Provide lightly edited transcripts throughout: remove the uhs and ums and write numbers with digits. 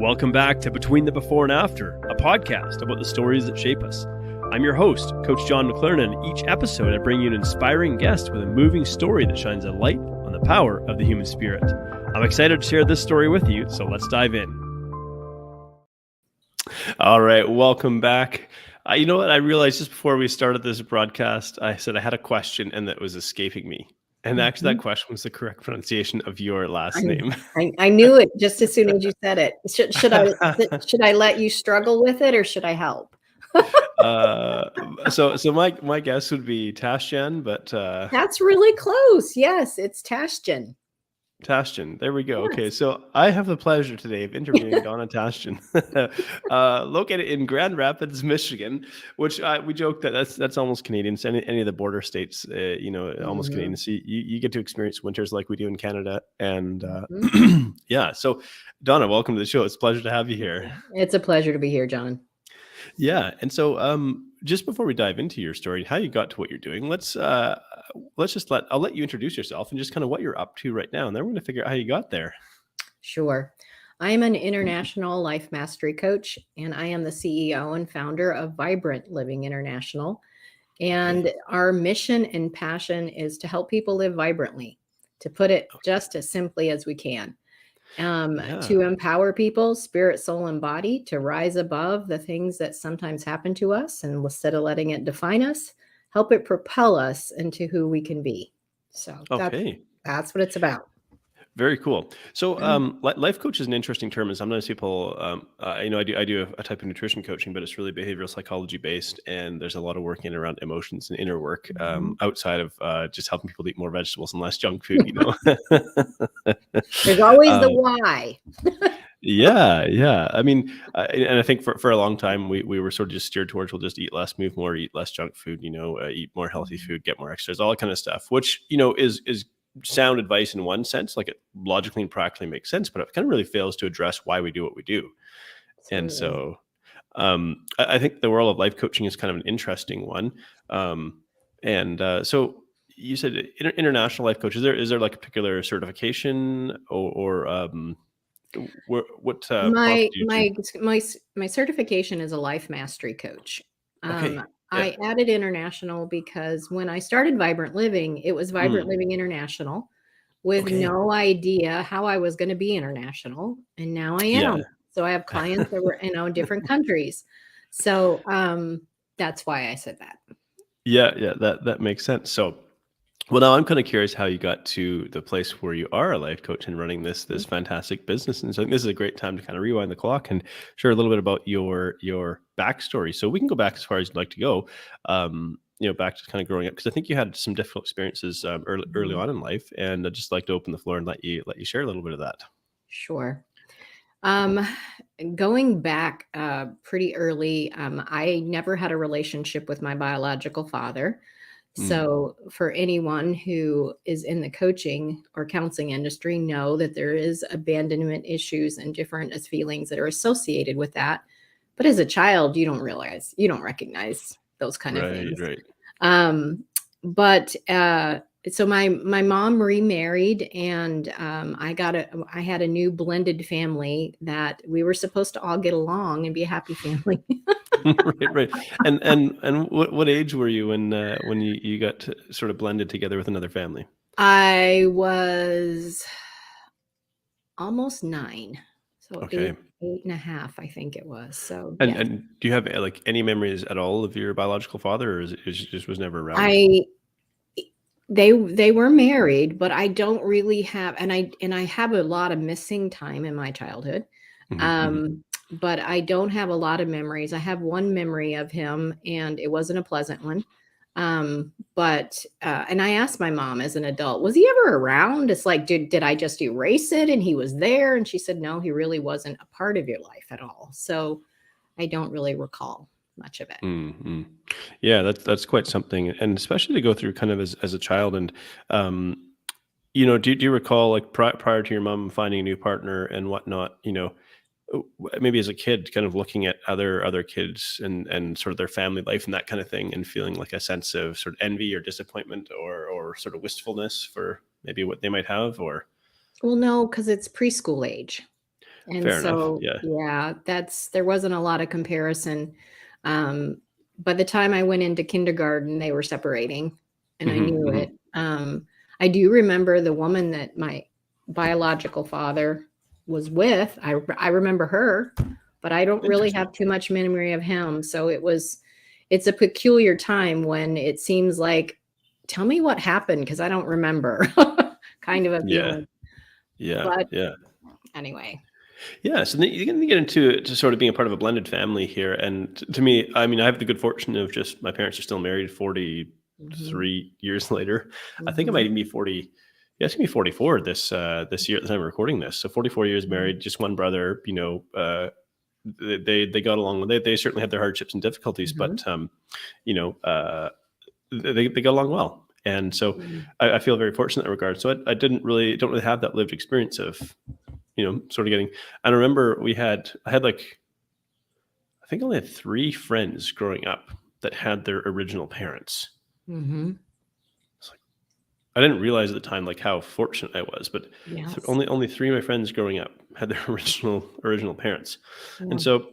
Welcome back to Between the Before and After, a podcast about the stories that shape us. I'm your host, Coach John McLernan, and each episode I bring you an inspiring guest with a moving story that shines a light on the power of the human spirit. I'm excited to share this story with you, so let's dive in. All right, welcome back. You know what? I realized just before we started this broadcast, I said I had a question and that was escaping me. And actually, that question was the correct pronunciation of your last name. I knew it just as soon as you said it. Should I let you struggle with it, or should I help? So my guess would be Tashjian, but that's really close. Yes, it's Tashjian. Tashjian, there we go. Yes. Okay, so I have the pleasure today of interviewing Donna Tashjian, located in Grand Rapids, Michigan, which we joke that that's almost Canadian. So any of the border states, almost Canadian. So you get to experience winters like we do in Canada, and yeah. So Donna, welcome to the show. It's a pleasure to have you here. It's a pleasure to be here, John. Yeah, and so just before we dive into your story, how you got to what you're doing, I'll let you introduce yourself and just kind of what you're up to right now, and then we're going to figure out how you got there. Sure. I am an international life mastery coach, and I am the CEO and founder of Vibrant Living International. And our mission and passion is to help people live vibrantly, to put it just as simply as we can. To empower people, spirit, soul, and body, to rise above the things that sometimes happen to us, and instead of letting it define us, help it propel us into who we can be. So that's what it's about. Very cool. So life coach is an interesting term, and sometimes people, I do a type of nutrition coaching, but it's really behavioral psychology based, and there's a lot of working around emotions and inner work outside of just helping people eat more vegetables and less junk food. There's always the why. Yeah. I mean, and I think for a long time we were sort of just steered towards, we'll just eat less, move more, eat less junk food, eat more healthy food, get more exercise, all that kind of stuff, which is sound advice in one sense, like it logically and practically makes sense, but it kind of really fails to address why we do what we do. Absolutely. And so I think the world of life coaching is kind of an interesting one. So you said international life coach. Is there like a particular certification or what? My certification is a life mastery coach. I added international because when I started Vibrant Living, it was Vibrant Living International with no idea how I was going to be international. And now I am. Yeah. So I have clients that were in different countries. So that's why I said that. Yeah, that makes sense. So, well, now I'm kind of curious how you got to the place where you are a life coach and running this fantastic business. And so I think this is a great time to kind of rewind the clock and share a little bit about your backstory. So we can go back as far as you'd like to go, back to kind of growing up, because I think you had some difficult experiences early on in life, and I'd just like to open the floor and let you share a little bit of that. Sure. Going back pretty early, I never had a relationship with my biological father. So for anyone who is in the coaching or counseling industry, know that there is abandonment issues and different feelings that are associated with that. But as a child, you don't recognize those kind of things. Right. So my mom remarried, and I had a new blended family that we were supposed to all get along and be a happy family. Right. And what age were you when you got sort of blended together with another family? I was almost 9. So 8.5, I think it was. So and do you have like any memories at all of your biological father, or it just was never around? They were married, but I don't really have, and I have a lot of missing time in my childhood. But I don't have a lot of memories. I have one memory of him, and it wasn't a pleasant one. And I asked my mom as an adult, was he ever around? It's like, did I just erase it and he was there? And she said, no, he really wasn't a part of your life at all. So I don't really recall much of it. Yeah, that's quite something. And especially to go through kind of as a child. And, do you recall, like prior to your mom finding a new partner and whatnot, maybe as a kid kind of looking at other kids and sort of their family life and that kind of thing, and feeling like a sense of sort of envy or disappointment or sort of wistfulness for maybe what they might have? Or well, no, because it's preschool age. And Fair enough. so, Yeah. yeah, there wasn't a lot of comparison. Um, by the time I went into kindergarten, they were separating, and I Mhm, knew mhm. it. I do remember the woman that my biological father was with. I remember her, but I don't really Interesting. have too much memory of him. So it's a peculiar time when it seems like, tell me what happened because I don't remember, kind of a Yeah. feeling. Yeah. But Yeah. anyway. Yeah, so then you can get into to sort of being a part of a blended family here, and to me, I mean, I have the good fortune of just my parents are still married Mhm, 43 years later. I think it might mhm, even be 40. Yeah, it's gonna be 44 this year at the time of recording this. So 44 years mhm, married, just one brother. They got along. They certainly had their hardships and difficulties, mhm, but you know, they got along well. And so mhm, I feel very fortunate in that regard. So I don't really have that lived experience of sort of getting. And I remember I had like I think I only had three friends growing up that had their original parents. mhm. It's like I didn't realize at the time like how fortunate I was, but Yes. only three of my friends growing up had their original parents. And Yeah. so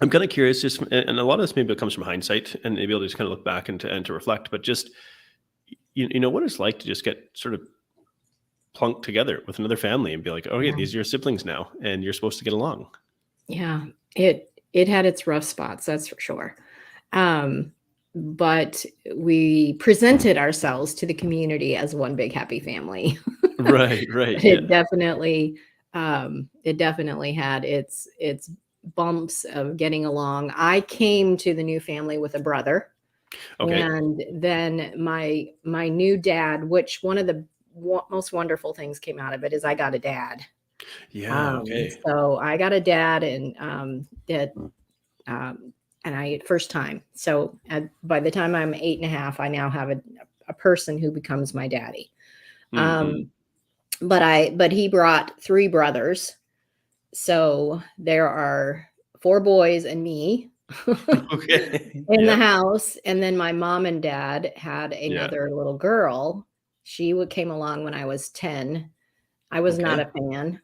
I'm kind of curious, just and a lot of this maybe comes from hindsight, and maybe I'll just kind of look back and to reflect. But just what it's like to just get sort of plunked together with another family and be like, okay, Yeah. these are your siblings now, and you're supposed to get along. Yeah. It had its rough spots, that's for sure. Um, but we presented ourselves to the community as one big happy family. Right, right, yeah. It definitely had its bumps of getting along. I came to the new family with a brother. Okay. And then my new dad, which one of the most wonderful things came out of it is I got a dad. Yeah, okay. So I got a dad that and I first time. So by the time I'm 8.5, I now have a person who becomes my daddy. Mhm. Um, but he brought three brothers. So there are four boys and me Okay. in the Yeah, house, and then my mom and dad had yeah. another little girl. Came along when I was 10. I was not Okay. a fan.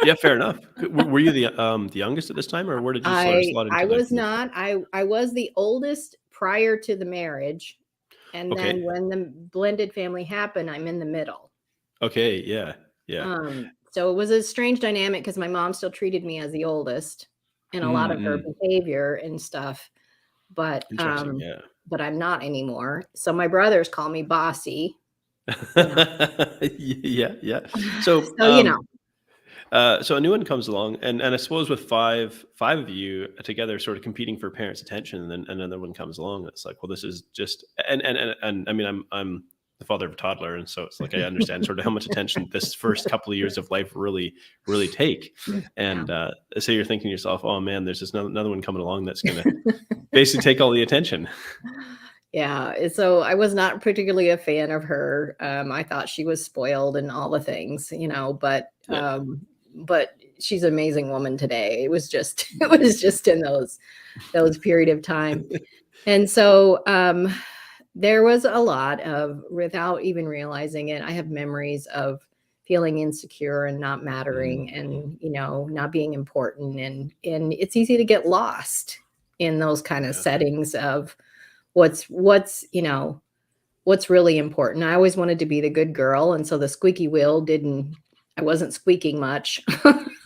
Yeah, fair enough. Were you the youngest at this time, or where did you sort of slot I into was the not. I was the oldest prior to the marriage, and then Okay. when the blended family happened, I'm in the middle. Okay, yeah, yeah. So it was a strange dynamic because my mom still treated me as the oldest in a lot of her Mm. behavior and stuff, but Interesting, um, yeah. but I'm not anymore. So my brothers call me bossy, you know. Yeah, yeah. So, So, you know. so a new one comes along, and I suppose with five of you together, sort of competing for parents' attention, and then another one comes along. It's like, well, this is just, and I mean, I'm the father of a toddler, and so it's like I understand sort of how much attention this first couple of years of life really take, Yeah. and so you're thinking to yourself, oh man, there's just another one coming along that's gonna basically take all the attention. Yeah, so I was not particularly a fan of her. I thought she was spoiled and all the things, Yeah, but she's an amazing woman today. It was just it was just in those period of time. And so, there was a lot of without even realizing it, I have memories of feeling insecure and not mattering Mhm. and, not being important, and it's easy to get lost in those kind of Yeah, settings of what's really important. I always wanted to be the good girl, and so the squeaky wheel didn't I wasn't squeaking much.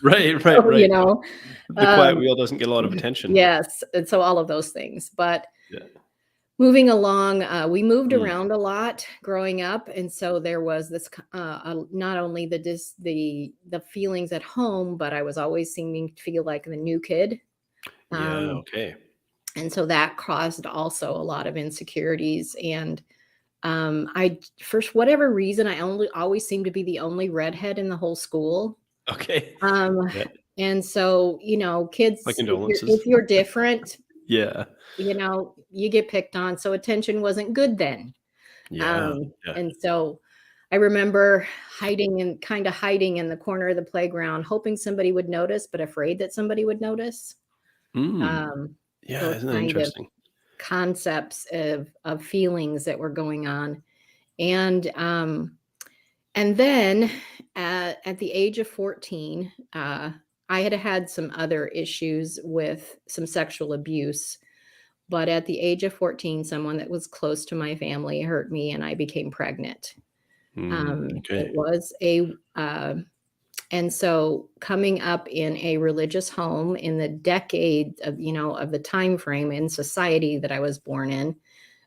right, right, So, right. The quiet um wheel doesn't get a lot of attention. yes, and so all of those things, but Yeah. moving along, we moved Mm. around a lot growing up, and so there was not only the feelings at home, but I was always seeming to feel like the new kid, Yeah. um, Okay. and so that caused also a lot of insecurities. And I for whatever reason, I only always seemed to be the only redhead in the whole school. Okay. Um, Yeah. and so, My kids, condolences. if you're different, Yeah. you get picked on. So attention wasn't good then. Yeah. Yeah. And so I remember hiding in the corner of the playground, hoping somebody would notice, but afraid that somebody would notice. Mm. Um, Yeah. those Isn't that kind of interesting? concepts of feelings that were going on. And then At the age of 14, I had had some other issues with some sexual abuse, but at the age of 14, someone that was close to my family hurt me and I became pregnant. It Okay. was and so coming up in a religious home in the decade of, of the time frame in society that I was born in,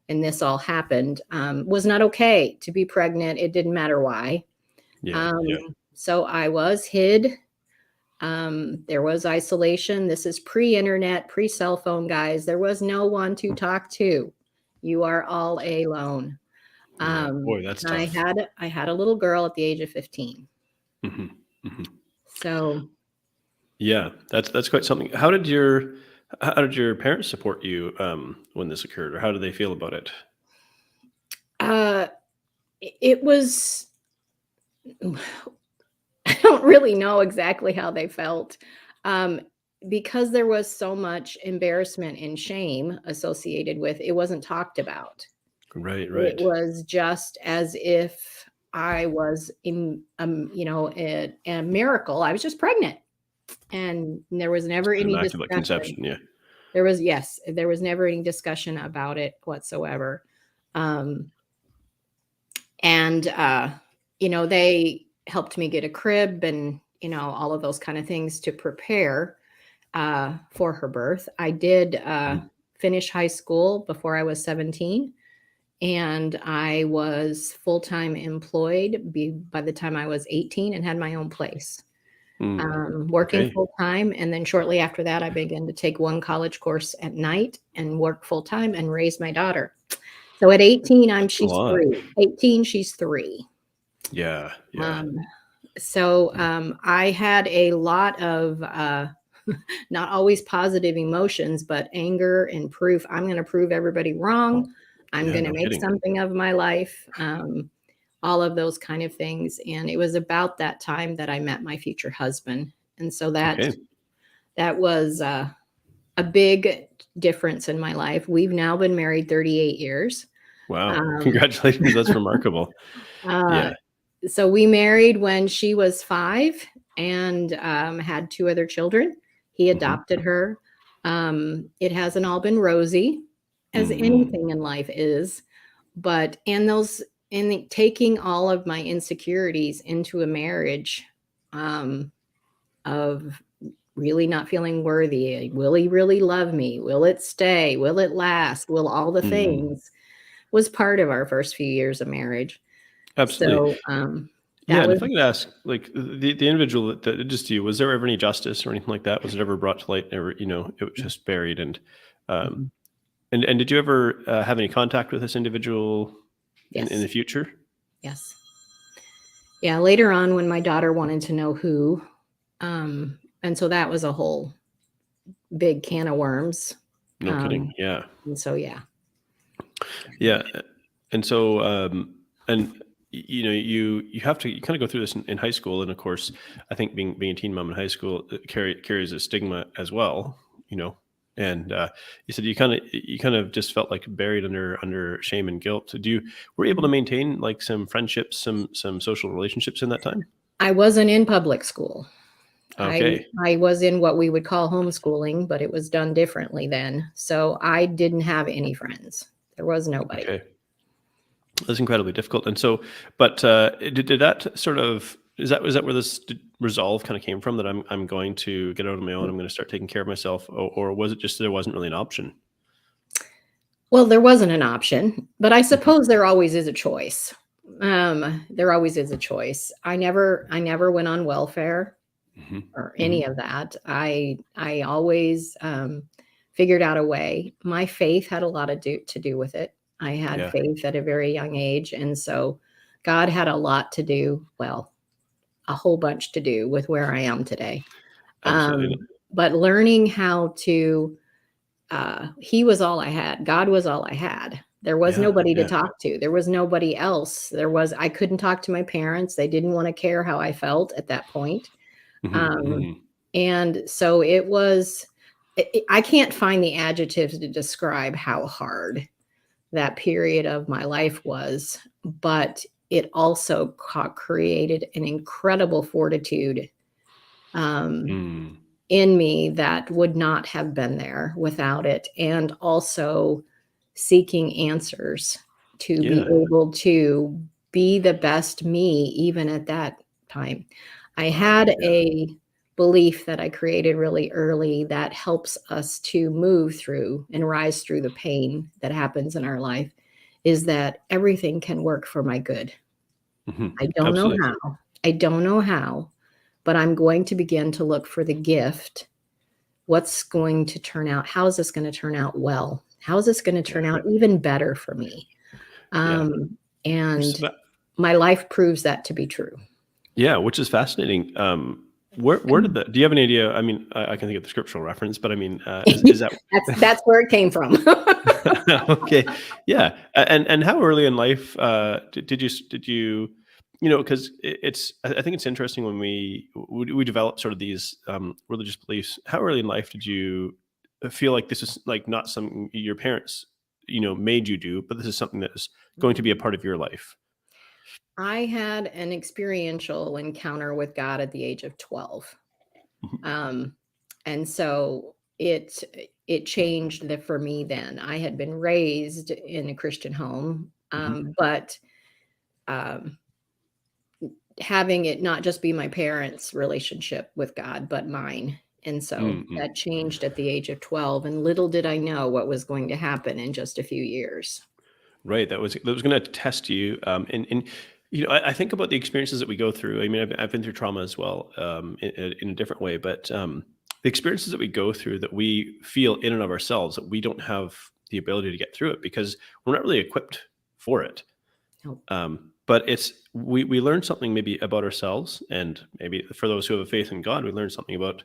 and this all happened, was not okay to be pregnant. It didn't matter why. Yeah. Yeah. So I was hid. There was isolation. This is pre-internet, pre-cell phone, guys. There was no one to talk to. You are all alone. Yeah. Boy, that's And tough. I had a little girl at the age of 15. Hmm. Hmm. So Yeah, that's quite something. How did your parents support you when this occurred, or how did they feel about it? uh it was I don't really know exactly how they felt. Um, because there was so much embarrassment and shame associated with it wasn't talked about. Right. It Right. was just as if I was a miracle. I was just pregnant, and there was never An any immaculate discussion. conception. Yeah. There was never any discussion about it whatsoever. Um, and they helped me get a crib and all of those kind of things to prepare for her birth. I did Mhm. finish high school before I was 17, and I was full-time employed by the time I was 18 and had my own place, Mm. working Okay. full-time. And then shortly after that, I began to take one college course at night and work full-time and raise my daughter. So at 18, That's a she's lot. 3. 18, she's 3. Yeah. Yeah. Um, I had a lot of not always positive emotions, but anger and proof. I'm going to prove everybody wrong. I'm Yeah. going to No make kidding. something of my life. All of those kind of things. And it was about that time that I met my future husband. And so Okay. that was a big difference in my life. We've now been married 38 years. Wow. Um, Congratulations. That's remarkable. uh, Yeah. so we married when she was 5 and had 2 other children. He Hmm. adopted her. It hasn't all been rosy, as Hmm. anything in life is, but taking all of my insecurities into a marriage, um, of really not feeling worthy. Will he really love me? Will it stay? Will it last? Will all the Hmm. things was part of our first few years of marriage. Absolutely. So Yeah. that And was if I could ask, like the individual that did this to you, was there ever any justice or anything like that? Was it ever brought to light? Ever, it was just buried. Um, Mhm. and did you ever have any contact with this individual in Yes. the future? Yes. Yeah, later on when my daughter wanted to know who, and so that was a whole big can of worms. No kidding. Um, Yeah. and so yeah. Yeah. And so, and you have to you kind of go through this in high school, and of course, I think being a teen mom in high school carries a stigma as well. You know, and you said you kind of just felt like buried under shame and guilt. Do you were you able to maintain like some friendships, some social relationships in that time? I wasn't in public school. I Okay. I was in what we would call homeschooling, but it was done differently then. So I didn't have any friends. There was nobody. Okay. That's incredibly difficult. And so, but did that sort of is that where this resolve kind of came from, that I'm going to get out on my own, I'm going to start taking care of myself, or was it just there wasn't really an option? Well, there wasn't an option, but I Mhm. suppose there always is a choice. There always is a choice. I never went on welfare Mhm. or any Mhm. of that. I always figured out a way. My faith had a lot to do with it. I had Yeah, faith at a very young age, and so God had a lot to do. Well, a whole bunch to do with where I am today. absolutely. But learning how to he was all I had. God was all I had. There was Yeah, nobody to yeah. talk to. There was nobody else. I couldn't talk to my parents. They didn't want to care how I felt at that point. Mhm. Um, Mhm. and so it was, I can't find the adjectives to describe how hard that period of my life was, but it also created an incredible fortitude Mm. in me that would not have been there without it. And also seeking answers to be Yeah. able to be the best me, even at that time. I Wow. had Yeah. a belief that I created really early that helps us to move through and rise through the pain that happens in our life, is that everything can work for my good. I don't know Absolutely. how. I don't know how, but I'm going to begin to look for the gift. What's going to turn out? How is this going to turn out well? How is this going to Yeah. turn out even better for me? Yeah. And So my life proves that to be true. yeah, which is fascinating. Where did that? Do you have any idea? I mean, I can think of the scriptural reference, but I mean, is that That's where it came from. okay? Yeah, and how early in life did you because it's I think it's interesting when we develop sort of these religious beliefs. How early in life did you feel like this is like not something your parents made you do, but this is something that is going to be a part of your life? I had an experiential encounter with God at the age of 12. Mhm. Um, and so it changed for me then. I had been raised in a Christian home, Mhm. but um, having it not just be my parents' relationship with God, but mine. And so Mm-mm. that changed at the age of 12. And little did I know what was going to happen in just a few years. Right. That was going to test you. And I think about the experiences that we go through. I mean, I've been through trauma as well, in a different way. But the experiences that we go through, that we feel in and of ourselves, that we don't have the ability to get through it because we're not really equipped for it. Oh, But we learn something maybe about ourselves, and maybe for those who have a faith in God, we learn something about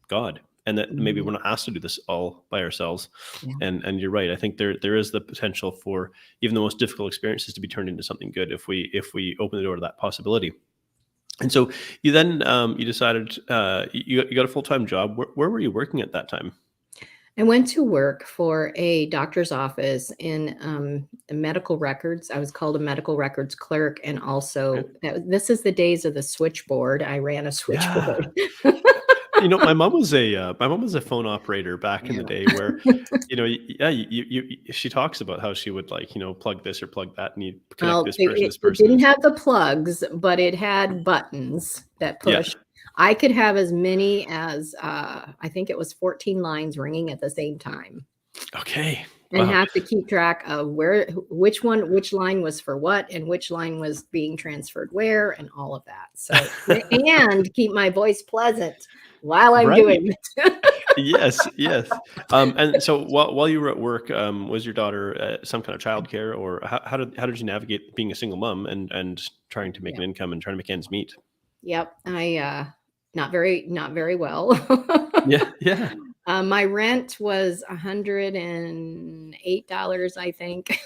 God, and that maybe mhm. we're not asked to do this all by ourselves. Yeah. And you're right. I think there is the potential for even the most difficult experiences to be turned into something good if we open the door to that possibility. And so you then you decided you got a full-time job. Where were you working at that time? I went to work for a doctor's office in the medical records. I was called a medical records clerk. And Okay. also, this is the days of the switchboard. I ran a Yeah. switchboard. My mom was a phone operator back in the day where, yeah, she talks about how she would like, plug this or plug that, and you connect Well, this person, this it person. didn't have the plugs, but it had buttons that Yeah. pushed. I could have as many as, I think it was 14 lines ringing at the same time, Okay. and Wow. have to keep track of which line was for what, and which line was being transferred where, and all of that. So, and keep my voice pleasant while I'm Right. doing it. Yes. Yes. And so while you were at work, was your daughter some kind of childcare, or how did you navigate being a single mom and trying to make Yeah. an income and trying to make ends meet? Yep. Not very well. Yeah. Yeah. My rent was $108, I think,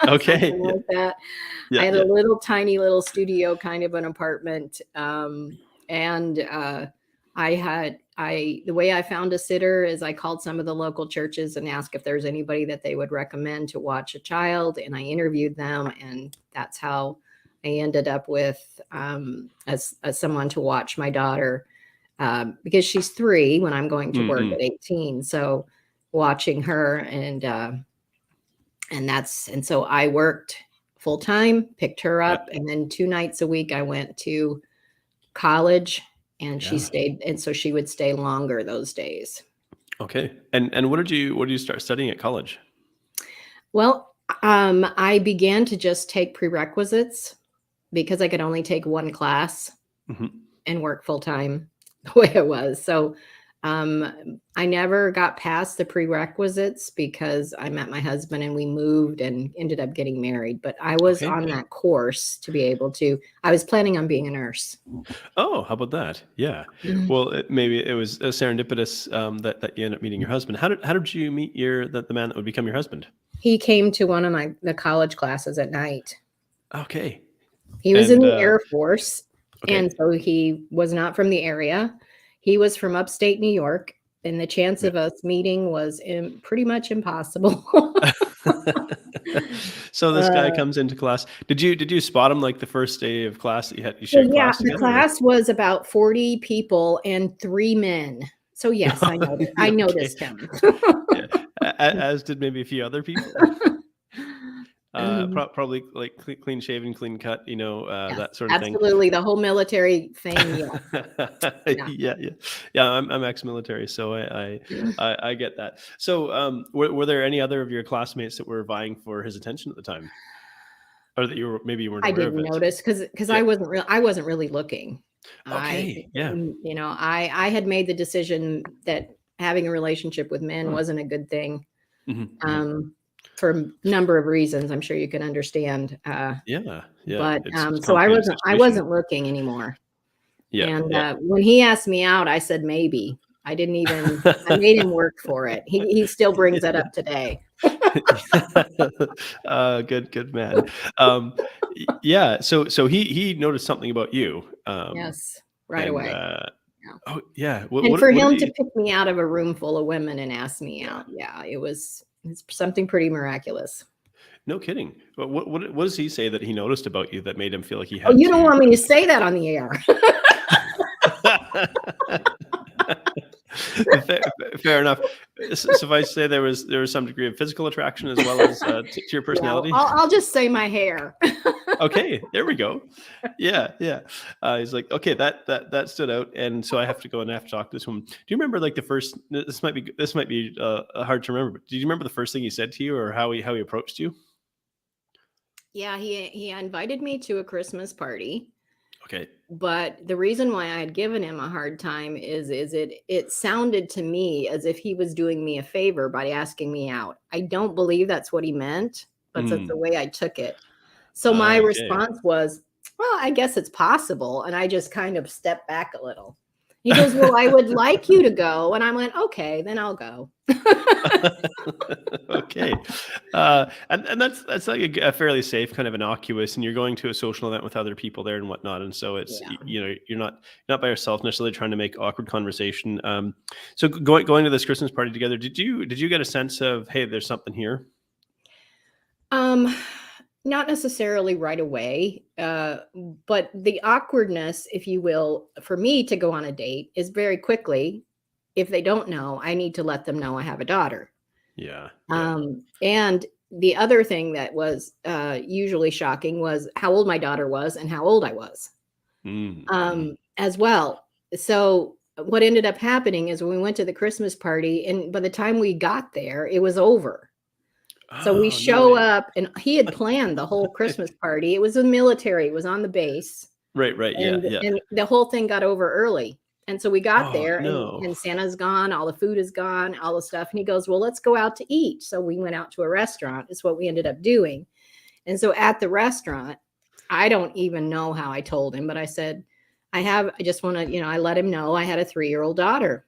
Okay. something Yeah. like that. I Yeah. had a Yeah. little tiny little studio kind of an apartment, and the way I found a sitter is I called some of the local churches and asked if there's anybody that they would recommend to watch a child, and I interviewed them, and that's how I ended up with as someone to watch my daughter, because she's 3 when I'm going to work Mm-mm. at 18. So watching her, and so I worked full time, picked her Yeah. up, and then 2 nights a week I went to college, and she Yeah. stayed, and so she would stay longer those days. Okay. And what did you start studying at college? Well, I began to just take prerequisites because I could only take 1 class Mhm. and work full time the way it was. So, I never got past the prerequisites because I met my husband and we moved and ended up getting married. But I was Okay. on that course to be able to, I was planning on being a nurse. Oh, how about that? Yeah. Mhm. Well, maybe it was serendipitous that you ended up meeting your husband. How did you meet the man that would become your husband? He came to one of the college classes at night. Okay. He was in And the Air Force, and okay. so he was not from the area. He was from upstate New York, and the chance Yeah. of us meeting was pretty much impossible. So this guy comes into class. Did you spot him like the first day of class that you So shared yeah, class the together? class was about 40 people and 3 men. So yes, I Okay. noticed him. Yeah. As did maybe a few other people. Mhm. Probably like clean shaven, clean cut, Yes, that sort of thing. absolutely. The whole military thing, yes. Yeah. Yeah, yeah, yeah. I'm ex-military, so I get that. So, were there any other of your classmates that were vying for his attention at the time, or that maybe you weren't I aware of didn't it? notice because Yeah. I wasn't really looking. Okay. Yeah. I had made the decision that having a relationship with men Huh. wasn't a good thing, Mhm, mhm. um, for a number of reasons, I'm sure you can understand, Yeah, yeah. but, It's a so complicated I situation. wasn't looking anymore, Yeah, and, yeah. when he asked me out, I said, "Maybe." I made him work for it. He still brings that Yeah. up today. Good man. Um, yeah. So he noticed something about you. Yes, right And away. Yeah. oh yeah. And for What did him to he? pick me out of a room full of women and ask me Yeah. out, yeah, it's something pretty miraculous. No kidding. But what does he say that he noticed about you that made him feel like he Oh, had you don't to? want me to say that on the air. fair, fair enough. Suffice to say, there was some degree of physical attraction as well as to your Yeah, personality. I'll just say my hair. Okay, there we go. Yeah, yeah. He's like, okay, that stood out, and so I have to go and I have to talk to this woman. Do you remember like the first? This might be hard to remember. But do you remember the first thing he said to you, or how he approached you? Yeah, he invited me to a Christmas party, Okay. but the reason why I had given him a hard time is it sounded to me as if he was doing me a favor by asking me out. I don't believe that's what he meant, but that's the Mm. way I took it. So my Okay. response was, "Well, I guess it's possible." And I just kind of stepped back a little. He goes, "Well, I would like you to go." And I went, "Okay, then I'll go." Okay. And that's like a fairly safe, kind of innocuous, and you're going to a social event with other people there and whatnot, and so it's Yeah. you're not by yourself necessarily trying to make awkward conversation. So going to this Christmas party together, did you get a sense of, hey, there's something here? Um, Not necessarily right away, but the awkwardness, if you will, for me to go on a date is very quickly. If they don't know, I need to let them know I have a daughter. Yeah, yeah. And the other thing that was usually shocking was how old my daughter was and how old I was, Mm. as well. So what ended up happening is when we went to the Christmas party, and by the time we got there, it was over. So we Oh, no show way. up, and he had planned the whole Christmas party. It was in the military, it was on the base, Right, right. Yeah, yeah. and the whole thing got over early. And so we got Oh, there, no. and Santa's gone, all the food is gone, all the stuff. And he goes, "Well, let's go out to eat." So we went out to a restaurant, is what we ended up doing. And so at the restaurant, I don't even know how I told him, but I said, I just want to, I let him know I had a 3-year-old daughter.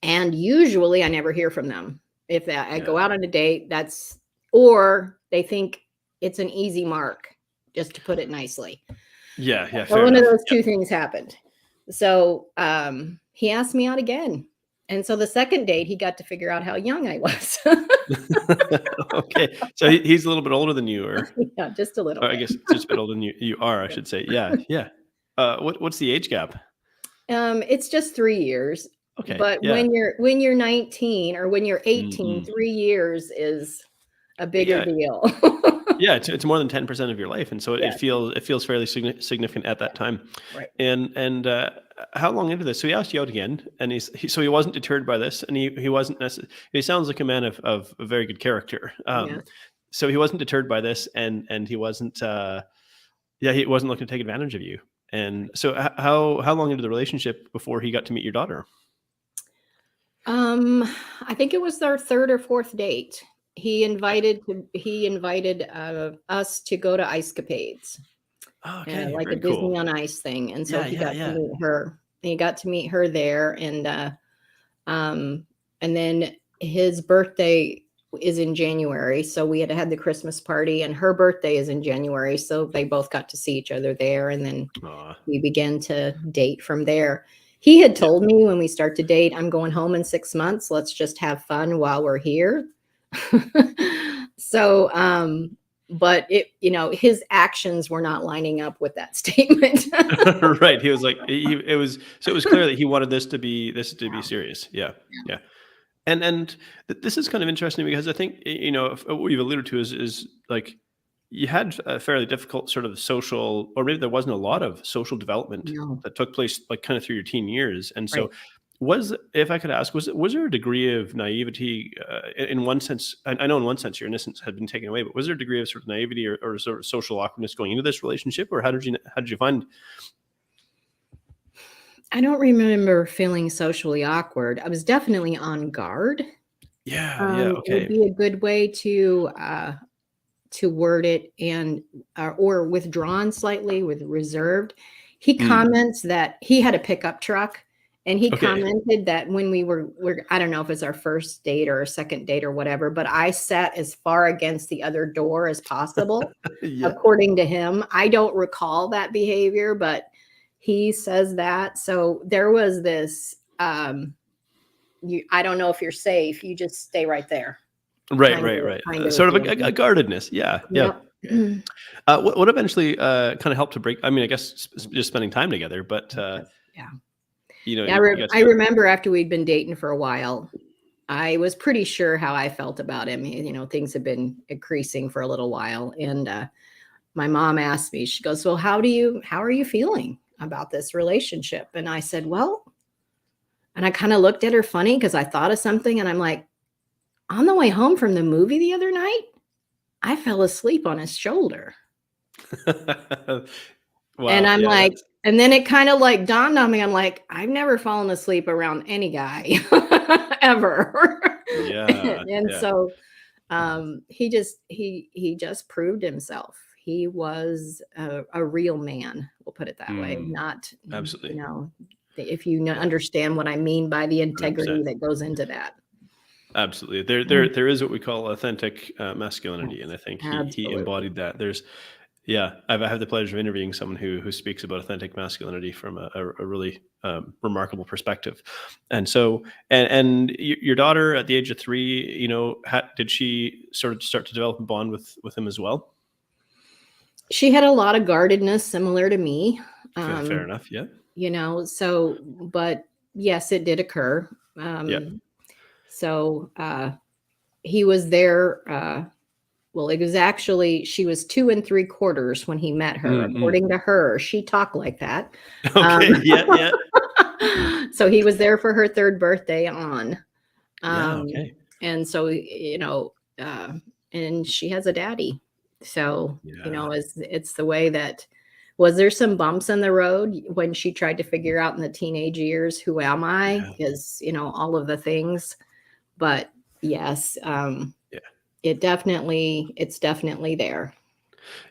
And usually I never hear from them. If I go Yeah. out on a date, or they think it's an easy mark, just to put it nicely. Yeah, yeah, So fair one of enough. those two things happened. So he asked me out again. And so the second date, he got to figure out how young I was. Okay. So he's a little bit older than you, Yeah, just a little or I bit. guess just a bit older than you are, I Yeah. should say. Yeah, yeah. What's the age gap? It's just 3 years, Okay, but yeah. when you're 19 or when you're 18, Mm. 3 years is a bigger Yeah, deal. yeah, it's more than 10% of your life, and so it Yes, feels fairly significant at that time. right. And how long into this? So he asked you out again, and so he wasn't deterred by this, and he wasn't necessarily. He sounds like a man of a very good character. Yes. So he wasn't deterred by this, and he wasn't. Yeah, he wasn't looking to take advantage of you. And so, how long into the relationship before he got to meet your daughter? Um, I think it was our 3rd or 4th date. He invited, us to go to Ice Capades, Oh, okay, like a very Disney cool. on Ice thing, and so Yeah, yeah, yeah. he got to meet her there, um, and then his birthday is in January, so we had the Christmas party, and her birthday is in January, so they both got to see each other there, and then Aw, we began to date from there. He had yeah, told me when we start to date, "I'm going home in 6 months. Let's just have fun while we're here." So, but his actions were not lining up with that statement. Right. He was like, it was clear that he wanted this to be Yeah, serious. Yeah. yeah. Yeah. And this is kind of interesting because I think, what you've alluded to is like you had a fairly difficult sort of social, or maybe there wasn't a lot of social development No, that took place like kind of through your teen years. And right. so if I could ask, was there a degree of naivety in one sense? I know in one sense your innocence had been taken away, but was there a degree of sort of naivety or sort of social awkwardness going into this relationship, or how did you find? I don't remember feeling socially awkward. I was definitely on guard. Yeah. Yeah. Would Okay. be a good way to word it, and or withdrawn slightly, with reserved. He Mm, comments that he had a pickup truck, and he okay. commented that when we're I don't know if it's our first date or a second date or whatever, but I sat as far against the other door as possible, Yeah. according to him. I don't recall that behavior, but he says that. So there was this, I don't know if you're safe, you just stay right there, Right, kind right, of right. kind of Sort of a feeling. guardedness. Yeah, yeah. Yep. What eventually kind of helped to break? I mean, I guess just spending time together, but Yeah. Yeah, you guys I got. remember after we'd been dating for a while, I was pretty sure how I felt about him. Things had been increasing for a little while, and my mom asked me. She goes, "Well, how are you feeling about this relationship?" And I said, "Well," and I kind of looked at her funny because I thought of something, and I'm like, "On the way home from the movie the other night, I fell asleep on his shoulder." And Wow. I'm Yeah. like, That's and then it kind of like dawned on me. I'm like, I've never fallen asleep around any guy ever. yeah. And Yeah. so he just proved himself. He was a real man, we'll put it that way. Mm, Not, absolutely. if you Yeah. understand what I mean by the 100%. integrity that goes into that. Absolutely. Yeah. There is what we call authentic masculinity, and Yes, I think he absolutely. embodied that. Yeah, I have the pleasure of interviewing someone who speaks about authentic masculinity from a really remarkable perspective. And so, and your daughter at the age of 3, did she sort of start to develop a bond with him as well? She had a lot of guardedness similar to me. Fair Um, enough. Yeah. but yes, it did occur. Yeah. So he was there. Well, it was actually, she was 2 3/4 when he met her. Mm-mm. According to her, she talked like that. Um, Okay. Yeah. Yeah. so he was there for her third birthday on. Yeah. Um, Okay. and so, and she has a daddy. So, Yeah. it's the way that, was there some bumps in the road when she tried to figure out in the teenage years, who am I? Yeah. Because, all of the things. But yes, Yeah. it's definitely there.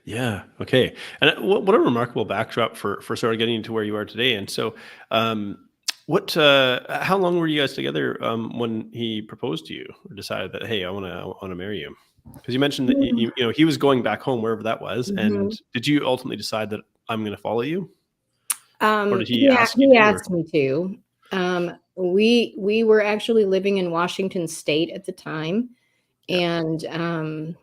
Yeah. Okay. And what a remarkable backdrop for sort of getting to where you are today. And so, how long were you guys together when he proposed to you or decided that, hey, I want to marry you? Because you mentioned that he was going back home wherever that was, and Mhm. did you ultimately decide that I'm going to follow you, or did he ask you He to? Or asked me to. We were actually living in Washington State at the time, yeah. and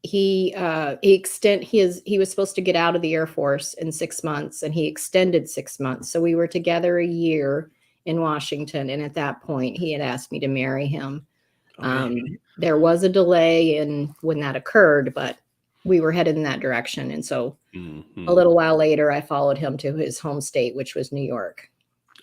he was supposed to get out of the Air Force in 6 months, and he extended 6 months. So we were together a year in Washington, and at that point, he had asked me to marry him. Okay. There was a delay in when that occurred, but we were headed in that direction, and so a Hmm. little while later, I followed him to his home state, which was New York.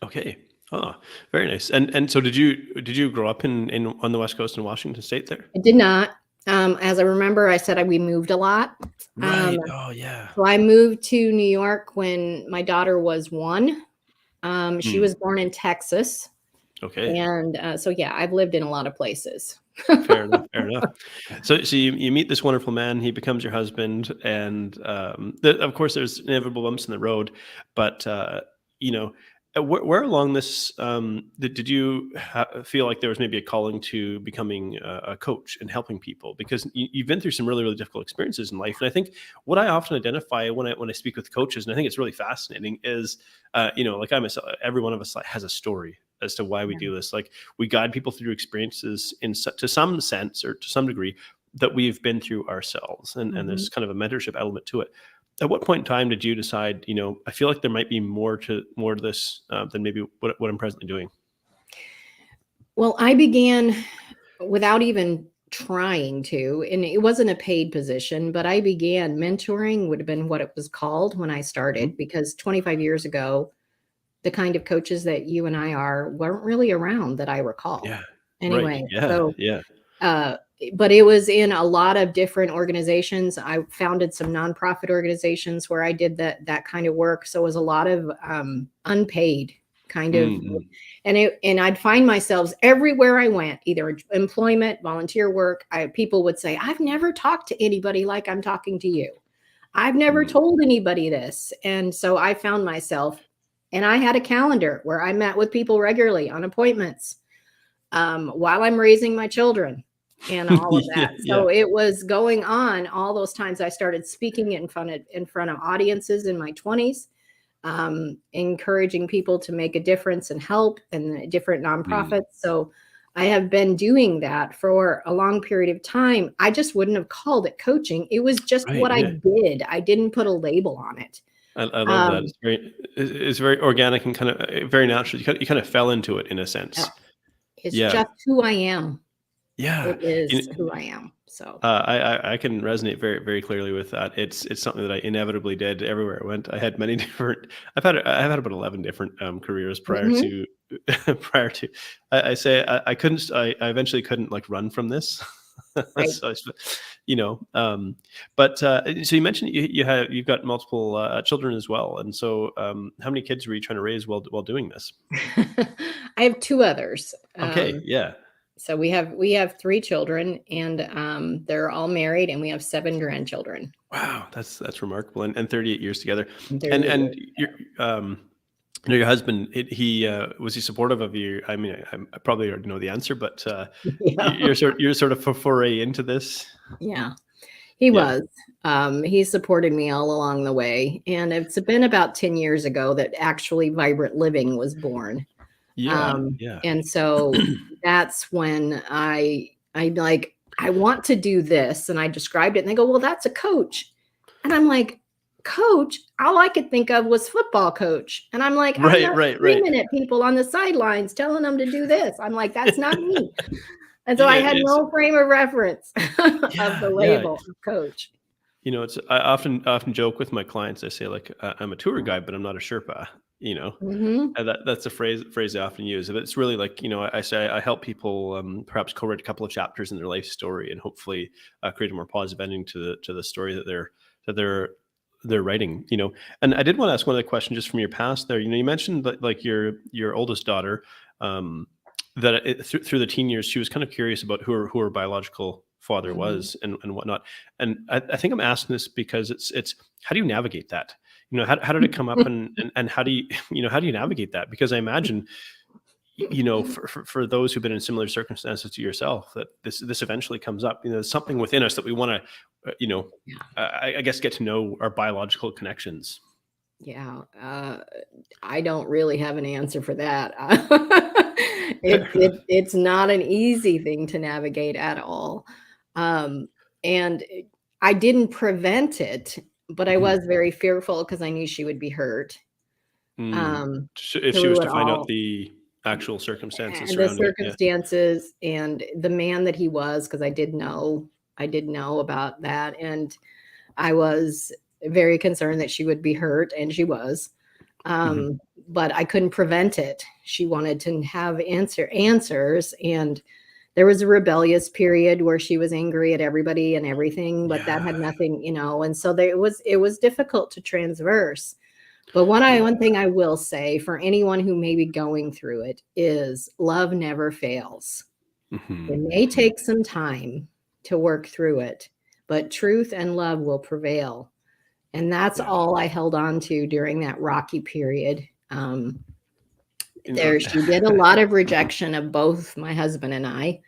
Okay. Oh, very nice. And so did you grow up in on the West Coast in Washington State there? I did not. As I remember, I said we moved a lot. Um, Right. Oh yeah. so I moved to New York when my daughter was 1. She Hmm. was born in Texas. Okay. And so, yeah, I've lived in a lot of places. Fair enough. Fair enough. So you meet this wonderful man. He becomes your husband, and of course, there's inevitable bumps in the road. But you know, where along this did you feel like there was maybe a calling to becoming a coach and helping people? Because you've been through some really difficult experiences in life, and I think what I often identify when I speak with coaches, and I think it's really fascinating, is like every one of us has a story as to why we Yeah. do this. Like we guide people through experiences to some sense or to some degree, that we've been through ourselves, and Mhm. there's kind of a mentorship element to it. At what point in time did you decide, I feel like there might be more to this than maybe what I'm presently doing? Well, I began without even trying to, and it wasn't a paid position, but I began mentoring, would have been what it was called when I Mhm. started, because 25 years ago, the kind of coaches that you and I are weren't really around that I recall. Yeah. Right. Anyway, Yeah. so Yeah. uh, but it was in a lot of different organizations. I founded some nonprofit organizations where I did that kind of work. So it was a lot of unpaid kind of, Mm-mm. and I'd find myself everywhere I went, either employment, volunteer work. People would say, "I've never talked to anybody like I'm talking to you. I've never Mm. told anybody this." And so I found myself, and I had a calendar where I met with people regularly on appointments while I'm raising my children and all of Yeah. that. Yeah. So it was going on all those times I started speaking in front of audiences in my 20s, encouraging people to make a difference and help and different Mm. nonprofits. So I have been doing that for a long period of time. I just wouldn't have called it coaching. It was just Right. what I Yeah. did. I didn't put a label on it. I love that. Um, It's very organic and kind of very natural. You kind of fell into it in a yeah, sense. it's Yeah. just who I am. Yeah. It is You who I am. So. I can resonate very very clearly with that. It's something that I inevitably did everywhere I went. I had many different. I've had about 11 different careers prior Mhm. to prior to. I say I couldn't. I eventually couldn't like run from this. Right. So but so you mentioned you've got multiple children as well, and so how many kids were you trying to raise while doing this? I have 2 others. Okay, yeah. So we have 3 children, and, they're all married, and we have 7 grandchildren. Wow, that's remarkable, and 38 years together, And 38 and years. your your husband, he was he supportive of you? I mean, I probably already know the answer, but Yeah. you're sort of foray into this. Yeah, he Yeah, was. He supported me all along the way, and it's been about 10 years ago that actually Vibrant Living was born. yeah, yeah. And so that's when I like, "I want to do this," and I described it, and they go, "Well, that's a coach." And I'm like, "Coach?" All I could think of was football coach, and I'm like, "I'm Right, not right, right. screaming at people on the sidelines telling them to do this." I'm like, "That's not me." And so I had It's no frame of reference of yeah, the yeah. label of coach. It's I often joke with my clients. I say like I'm a tour guide, but I'm not a Sherpa. You know, Mhm. and that's a phrase I often use. But it's really like I say I help people perhaps co-write a couple of chapters in their life story and hopefully create a more positive ending to the story that they're writing. And I did want to ask one other question just from your past there. You mentioned that like your oldest daughter. Um, that through the teen years, she was kind of curious about who her biological father Mhm. was and whatnot. And I think I'm asking this because it's how do you navigate that? How did it come up and how do you how do you navigate that? Because I imagine for those who've been in similar circumstances to yourself, that this eventually comes up. There's something within us that we want to Yeah. I guess get to know our biological connections. Yeah, I don't really have an answer for that. Fair enough. It's not an easy thing to navigate at all. Um, and I didn't prevent it, but I Mhm. was very fearful because I knew she would be hurt, Mm. um, So if she was through to it find out all. the actual circumstances And the surrounding it, yeah. circumstances and the man that he was, because I did know about that, and I was very concerned that she would be hurt, and she was. Mhm. But I couldn't prevent it. She wanted to have answers, and there was a rebellious period where she was angry at everybody and everything, but that had Yeah. nothing. And so it was difficult to transverse. But Yeah. one thing I will say for anyone who may be going through it is love never fails. It Mhm. may Mhm. take some time to work through it, but truth and love will prevail. And that's Yeah. all I held on to during that rocky period. You know She did a lot of rejection of both my husband and I,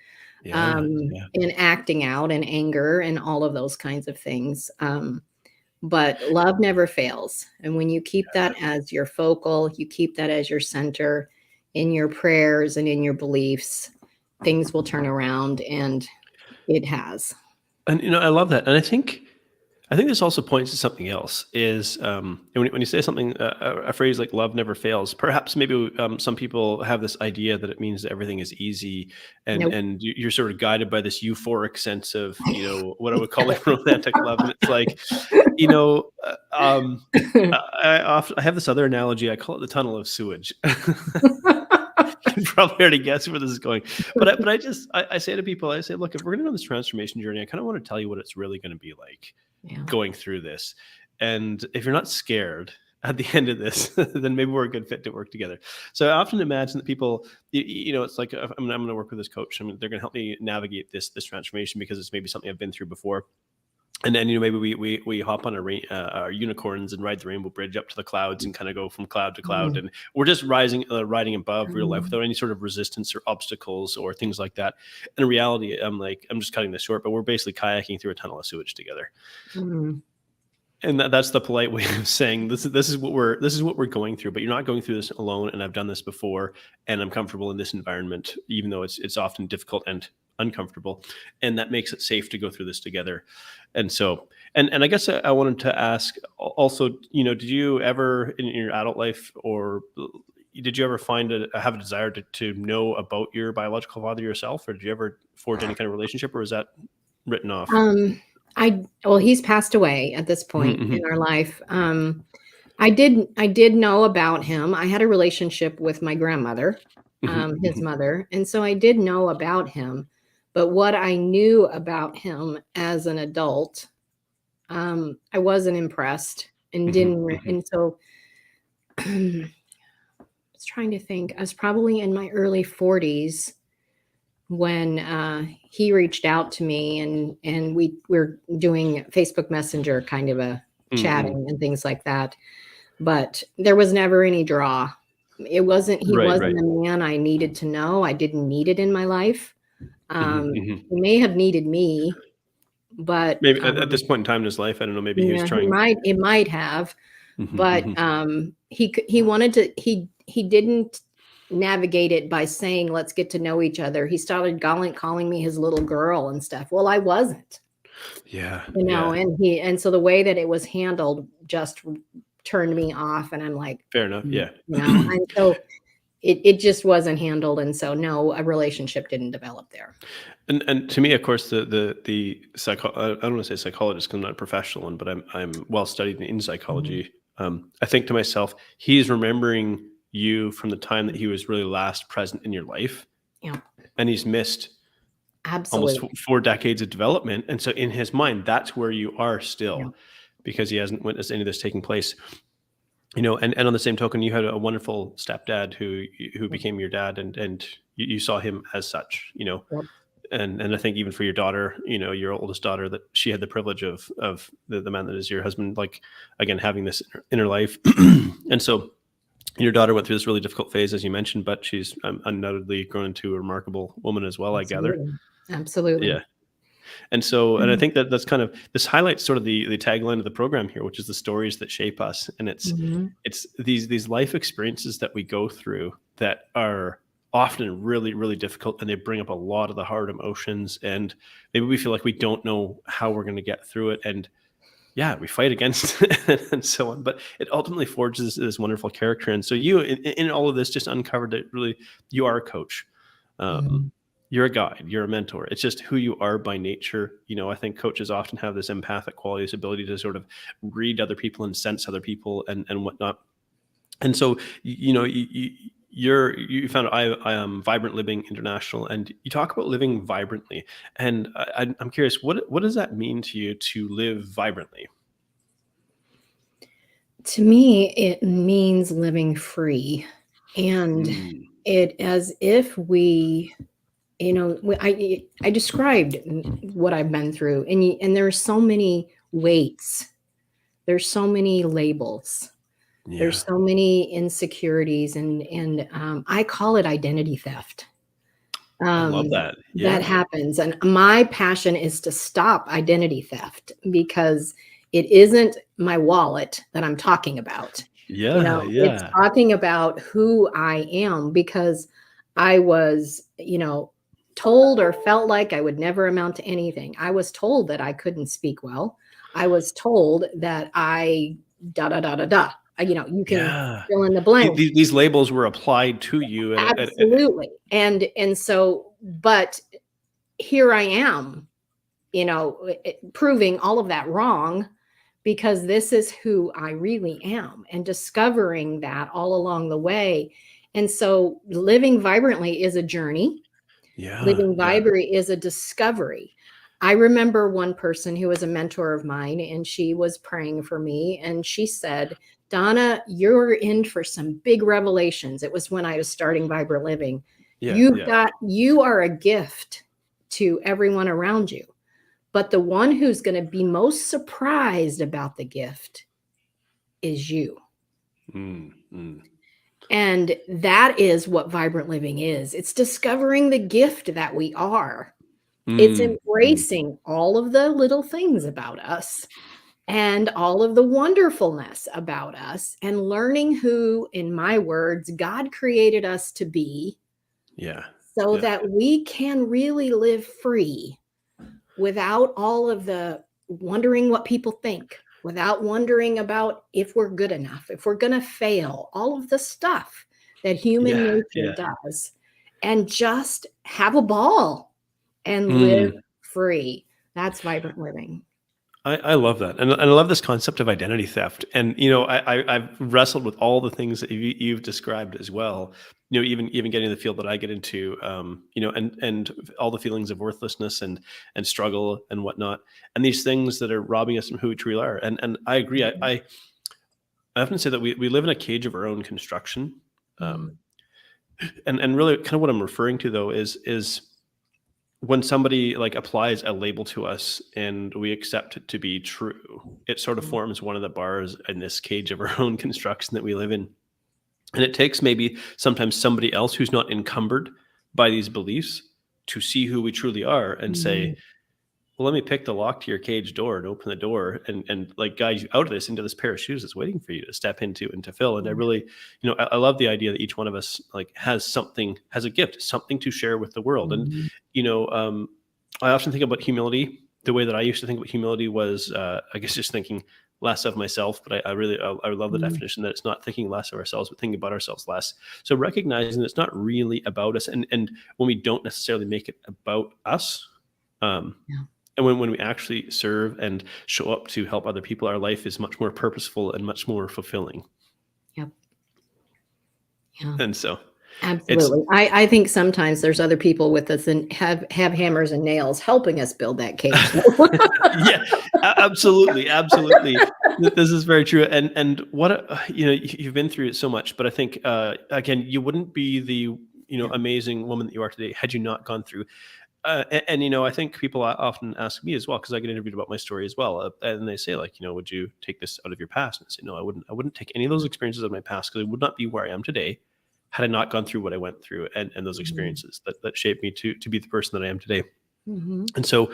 Yeah, yeah. in acting out and anger and all of those kinds of things. But love never fails. And when you keep that as your focal, you keep that as your center in your prayers and in your beliefs, things will turn around, and it has. And I love that, and I think this also points to something else. Is when you say something, a phrase like "love never fails." Perhaps maybe some people have this idea that it means that everything is easy, and Nope. you're sort of guided by this euphoric sense of what I would call like romantic love, and it's like you know, uh, um, I have this other analogy. I call it the tunnel of sewage. You can probably already guess where this is going, but I say to people, I say, look, if we're going to go on this transformation journey, I kind of want to tell you what it's really going to be like Yeah. going through this. And if you're not scared at the end of this, then maybe we're a good fit to work together. So I often imagine that people, it's like I'm going to work with this coach. I mean, they're going to help me navigate this transformation because it's maybe something I've been through before. And then maybe we hop on our unicorns and ride the rainbow bridge up to the clouds and kind of go from cloud to cloud, Mhm. and we're just riding above real life Mhm. without any sort of resistance or obstacles or things like that. And in reality, I'm just cutting this short, but we're basically kayaking through a tunnel of sewage together. Mhm. And that's the polite way of saying this is what we're going through, but you're not going through this alone. And I've done this before, and I'm comfortable in this environment, even though it's often difficult and uncomfortable, and that makes it safe to go through this together. And so, and I guess I wanted to ask also, did you ever in your adult life, or did you ever have a desire to know about your biological father yourself, or did you ever forge any kind of relationship, or is that written off? Um, well, he's passed away at this point in Mhm, our life. I did know about him. I had a relationship with my grandmother, mhm, his mhm, mother, and so I did know about him. But what I knew about him as an adult, I wasn't impressed and mhm, didn't. mhm, And so I was trying to think. I was probably in my early 40s when he reached out to me, and we were doing Facebook Messenger kind of a mhm, mhm. chatting and things like that. But there was never any draw. He Right, right. wasn't a man I needed to know. I didn't need it in my life. Mhm, mhm. He may have needed me, but Maybe at this point in time in his life, I don't know, maybe he was yeah, trying. he might have, Mhm, but, mhm. he wanted to he didn't navigate it by saying, "Let's get to know each other." He started calling me his little girl and stuff. Well, I wasn't, Yeah, yeah. and so the way that it was handled just turned me off, and I'm like, Fair enough, yeah. and so it just wasn't handled, and so, no, a relationship didn't develop there. And to me, of course, the psycho I don't wanna say psychologist 'cause I'm not a professional one, but I'm well studied in Mhm. psychology. I think to myself, he's remembering you from the time that he was really last present in your life, Yeah, and he's missed almost absolutely. 4 decades of development, and so in his mind, that's where you are Yeah. still because he hasn't witnessed any of this taking place. And on the same token, you had a wonderful stepdad who Yep. became your dad, and you saw him as such. Yep. And I think even for your daughter, your oldest daughter, that she had the privilege of the man that is your husband, like again having this inner life. And so your daughter went through this really difficult phase, as you mentioned, but she's undoubtedly grown into a remarkable woman as well, I gather. Absolutely. Absolutely. Yeah. And I Mhm. think that's kind of this highlights sort of the tagline of the program here, which is the stories that shape us. And Mhm. it's these life experiences that we go through that are often really, really difficult, and they bring up a lot of the hard emotions. And maybe we feel like we don't know how we're going to get through it. And yeah, we fight against it and so on. But it ultimately forges this wonderful character. And so you, in all of this, just uncovered that really you are a coach. Um, Mhm. you're a guide, you're a mentor. It's just who you are by nature. I think coaches often have this empathic quality, this ability to sort of read other people and sense other people and whatnot. And so, you found I am Vibrant Living International, and you talk about living vibrantly. And I'm curious, what does that mean to you to live vibrantly? To me, it means living free, and Mm, it as if I described what I've been through, and there's so many weights, there's so many labels, yeah, there's so many insecurities, and I call it identity theft. I love that. That Yeah, happens, and my passion is to stop identity theft because it isn't my wallet that I'm talking about. yeah, It's yeah. talking about who I am because I was, told or felt like I would never amount to anything. I was told that I couldn't speak well. I was told that I da da da da da. You can Yeah. fill in the blank. These labels were applied to you. Absolutely. And so, but here I am, proving all of that wrong, because this is who I really am, and discovering that all along the way. And so living vibrantly is a journey. Yeah. Living Yeah. vibrantly is a discovery. I remember one person who was a mentor of mine, and she was praying for me, and she said, Donna, you're in for some big revelations. It was when I was starting Vibrant Living. Yeah. Yeah. You are a gift to everyone around you. But the one who's going to be most surprised about the gift is you. And that is what Vibrant Living is. It's discovering the gift that we are. It's embracing all of the little things about us and all of the wonderfulness about us, and learning who, in my words, God created us to be. Yeah. So Yeah. that we can really live free without all of the wondering what people think, without wondering about if we're good enough, if we're going to fail, all of the stuff that human nature does, and just have a ball and live free. That's Vibrant Living. I love that. And I love this concept of identity theft. And, I've wrestled with all the things that you've described as well. Even getting the field that I get into, and all the feelings of worthlessness and struggle and whatnot, and these things that are robbing us from who we truly are. And I agree. I often say that we live in a cage of our own construction. And really kind of what I'm referring to though is when somebody like applies a label to us and we accept it to be true, it sort of forms one of the bars in this cage of our own construction that we live in. And it takes maybe sometimes somebody else who's not encumbered by these beliefs to see who we truly are and say, well, let me pick the lock to your cage door and open the door and like guide you out of this into this pair of shoes that's waiting for you to step into and to fill. And I really, I love the idea that each one of us like has a gift, something to share with the world. And, I often think about humility. The way that I used to think about humility was, I guess, just thinking less of myself. But I love the definition that it's not thinking less of ourselves, but thinking about ourselves less. So recognizing that it's not really about us. And when we don't necessarily make it about us, and when we actually serve and show up to help other people, our life is much more purposeful and much more fulfilling. Yep. Yeah. And so absolutely. I think sometimes there's other people with us and have hammers and nails helping us build that cage. Yeah, absolutely. Absolutely. This is very true. And what, you've been through it so much, but I think, again, you wouldn't be the, amazing woman that you are today had you not gone through. And I think people often ask me as well, because I get interviewed about my story as well, and they say like, would you take this out of your past? And I say, no, I wouldn't. I wouldn't take any of those experiences of my past, because I would not be where I am today had I not gone through what I went through and those experiences that shaped me to be the person that I am today. And so,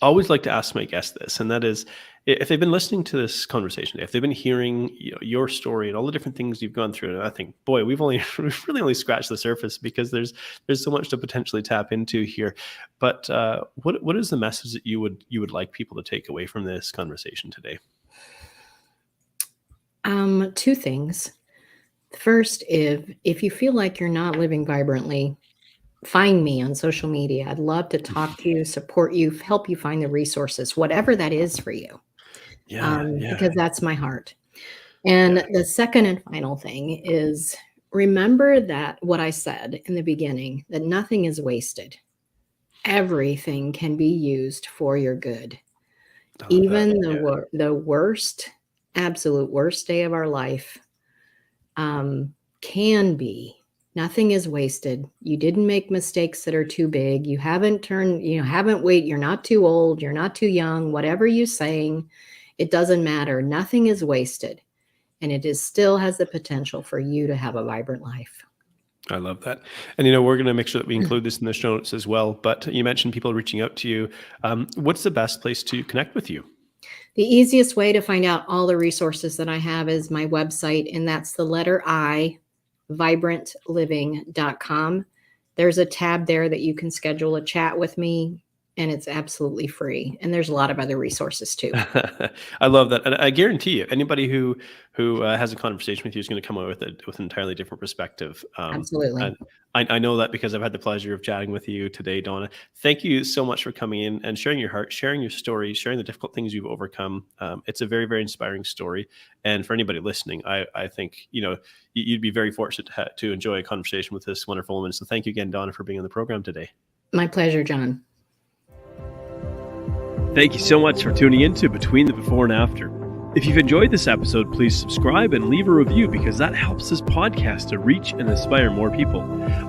I always like to ask my guests this, and that is, if they've been listening to this conversation today, if they've been hearing your story and all the different things you've gone through, and I think, boy, we've really only scratched the surface, because there's so much to potentially tap into here. But what is the message that you would like people to take away from this conversation today? Two things. First, if you feel like you're not living vibrantly, find me on social media. I'd love to talk to you, support you, help you find the resources, whatever that is for you. Because that's my heart. And the second and final thing is, remember that what I said in the beginning, that nothing is wasted. Everything can be used for your good. Even the worst, absolute worst day of our life can be. Nothing is wasted. You didn't make mistakes that are too big. You haven't you're not too old. You're not too young. Whatever you're saying, it doesn't matter. Nothing is wasted. And it still has the potential for you to have a vibrant life. I love that. And, we're going to make sure that we include this in the show notes as well. But you mentioned people reaching out to you. What's the best place to connect with you? The easiest way to find out all the resources that I have is my website, and that's the letter I, vibrantliving.com. there's a tab there that you can schedule a chat with me, and it's absolutely free. And there's a lot of other resources too. I love that, and I guarantee you, anybody who has a conversation with you is going to come away with an entirely different perspective. Absolutely. And I know that because I've had the pleasure of chatting with you today, Donna. Thank you so much for coming in and sharing your heart, sharing your story, sharing the difficult things you've overcome. It's a very, very inspiring story. And for anybody listening, I think, you'd be very fortunate to enjoy a conversation with this wonderful woman. So thank you again, Donna, for being on the program today. My pleasure, John. Thank you so much for tuning in to Between the Before and After. If you've enjoyed this episode, please subscribe and leave a review because that helps this podcast to reach and inspire more people.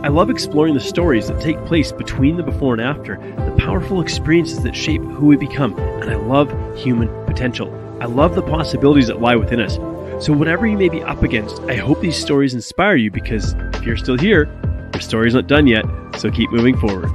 I love exploring the stories that take place between the before and after, the powerful experiences that shape who we become, and I love human potential. I love the possibilities that lie within us. So whatever you may be up against, I hope these stories inspire you because if you're still here, your story's not done yet, so keep moving forward.